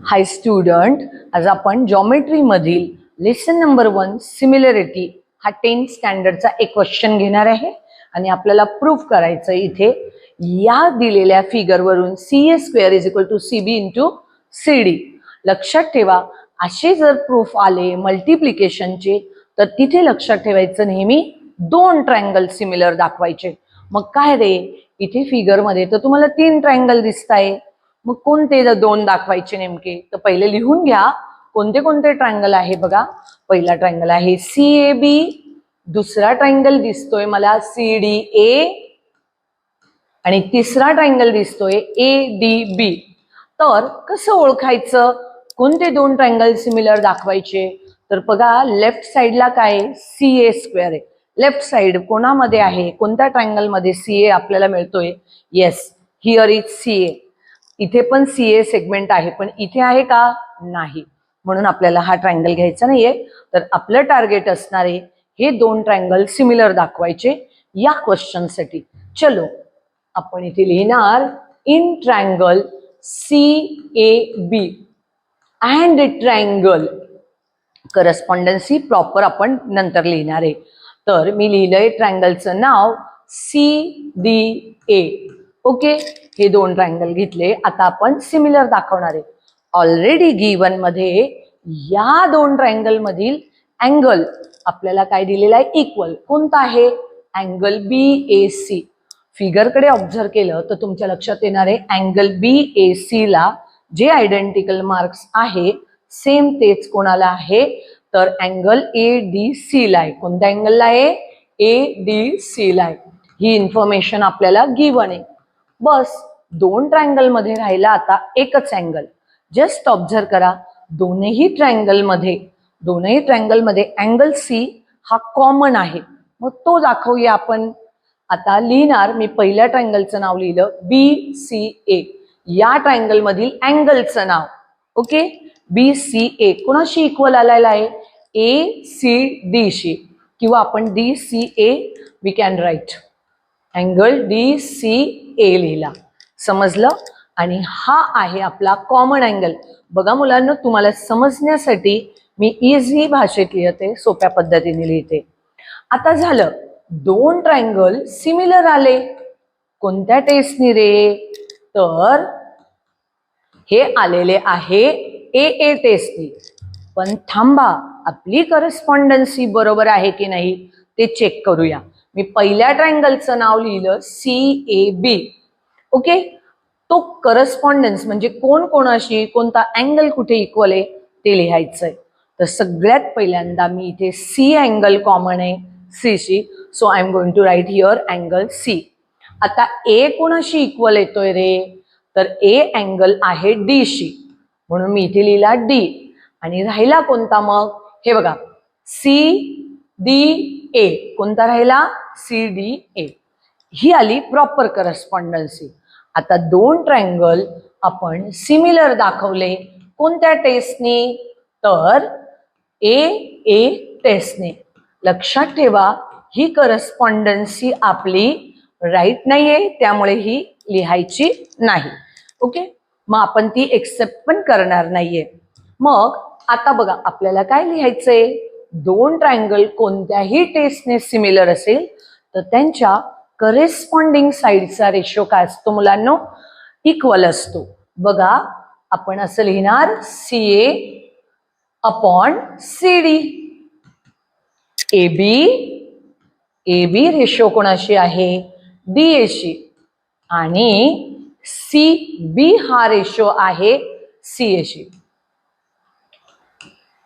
हाय student, आज आपण geometry मधील लेसन नंबर 1 सिमिलरिटी हा 10th स्टँडर्डचा एक क्वेश्चन घेणार आहे आणि आपल्याला प्रूफ करायचं इथे या दिलेल्या फिगरवरून CA² = CB × CD. लक्षात ठेवा, असे जर प्रूफ आले मल्टिप्लिकेशनचे तर तिथे लक्षात ठेवायचं नेहमी दोन ट्रायंगल सिमिलर दाखवायचे. मग काय रे, इथे फिगर मध्ये तर तुम्हाला 3 ट्रायंगल दिसताय, मग कोणते दोन दाखवायचे नेमके? तर पहिले लिहून घ्या कोणते कोणते ट्रायंगल आहे. बघा, पहिला ट्रायंगल आहे CAB, दुसरा ट्रायंगल दिसतोय मला CDA आणि तिसरा ट्रायंगल दिसतोय ADB. तर कसं ओळखायचं कोणते दोन ट्रायंगल सिमिलर दाखवायचे? तर बघा, लेफ्ट साइडला काय CA² आहे. लेफ्ट साइड कोणामध्ये आहे, कोणत्या ट्रायंगल मध्ये CA आपल्याला मिळतोय? Yes, here is CA. इथे पण CA सेगमेंट आहे, पण इथे आहे का? नाही. म्हणून आपल्याला हा ट्रायंगल घ्यायचा नाहीये. तर आपलं टार्गेट असणारे हे दोन ट्रायंगल सिमिलर दाखवायचे या क्वेश्चन साठी. चलो, आपण इथे लिहिणार in triangle CAB and triangle correspondence proper आपण नंतर लिहिणार आहे. तर मी लिहिलंय ट्रायंगलचं नाव CDA. ओके, हे दोन ट्रायंगल घेतले. आता आपण सिमिलर दाखवणार आहे. ऑलरेडी गिवन मध्ये या दोन ट्रायंगल मधील अँगल आपल्याला काय दिलेला आहे? इक्वल. कोणता आहे? Angle BAC. फिगर कडे ऑब्झर्व केलं तर तुमच्या लक्षात येणार आहे अँगल BAC ला जे आयडेंटिकल मार्क्स आहे सेम तेच कोणाला आहे? तर अँगल ADC ला आहे. कोणत्या अँगलला आहे? ADC ला आहे. ही इन्फॉर्मेशन आपल्याला गिवन आहे. बस, दोन ट्रायंगल मध्ये राहिला आता एकच अँगल. जस्ट ऑब्झर्व करा, दोन्ही ट्रायंगल मध्ये अँगल C हा कॉमन आहे. मग तो दाखवूया आपण. आता लिहिणार, मी पहिल्या ट्रायंगलचं नाव लिहिलं BCA. या ट्रायंगल मधील अँगलचं नाव ओके BCA कोणाशी इक्वल आलेला आहे? ACD शी, किंवा आपण DCA we can write. Angle DCA लिहिला, समजलं? आणि हा आहे आपला कॉमन अँगल. बघा मुलांना, तुम्हाला समजण्यासाठी मी इझी भाषेत लिहिते, सोप्या पद्धतीने लिहिते. आता झालं, दोन ट्रायंगल सिमिलर आले. कोणत्या टेस्टनी रे? तर हे आलेले आहे AA टेस्टनी. पण थांबा, आपली करस्पॉन्डन्सी बरोबर आहे की नाही ते चेक करूया. मी पहिल्या ट्रायंगलचं नाव लिहिलं CAB. ओके, तो करस्पॉन्डन्स म्हणजे कोण कोणाशी, कोणता अँगल कुठे इक्वल आहे ते लिहायचंय. तर सगळ्यात पहिल्यांदा मी इथे C अँगल कॉमन आहे C शी, so I am going to write here angle C. आता A कोणाशी इक्वल येतोय रे? तर A अँगल आहे D शी, म्हणून मी इथे लिहिला D. आणि राहिला कोणता मग? हे बघा, CDA. कोणता राहिला? CDA. ही आली प्रॉपर करस्पॉन्डन्सी. आता दोन ट्रायंगल आपण सिमिलर दाखवले कोणत्या टेस्टनी? तर AA टेस्टने. लक्षात ठेवा, ही करस्पॉन्डन्सी आपली राईट नाहीये, त्यामुळे ही लिहायची नाही. ओके, मग आपण ती एक्सेप्ट पण करणार नाहीये. मग आता बघा, आपल्याला काय लिहायचंय? दोन ट्रायंगल कोणत्याही टेस्टने सिमिलर असेल तर त्यांच्या करेस्पॉन्डिंग साइडचा रेशो काय असतो मुलांनो? इक्वल असतो. बघा, आपण असं लिहिणार CA upon CD. AB ratio कोणाशी आहे? DA शी. आणि CB हा रेशो आहे CA शी.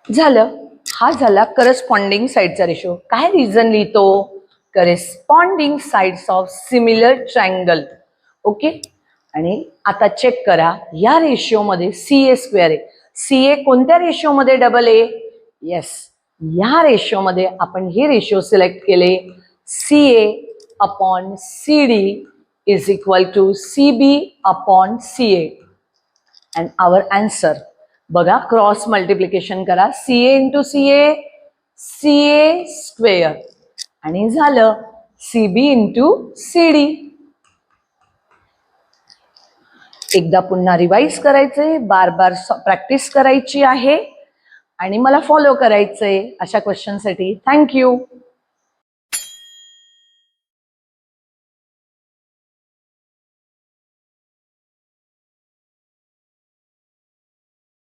झालं, हा झाला करस्पॉन्डिंग साइडचा रेशो. काय रिझन लिहितो? Corresponding sides of similar triangle. Okay, आणि आता चेक करा, या रेशिओ मध्ये CA² आहे. CA कोणत्या रेशिओ मध्ये डबल आहे? येस, या रेशिओ मध्ये आपण हे रेशिओ सिलेक्ट केले. CA upon CD is equal to CB upon CA. And our answer, बघा, क्रॉस मल्टिप्लिकेशन करा. CA × CA, CA², आणि झालं CB × CD. एकदा पुन्हा रिवाइज करायचंय, बार बार प्रॅक्टिस करायची आहे आणि मला फॉलो करायचंय अशा क्वेश्चनसाठी. थँक्यू.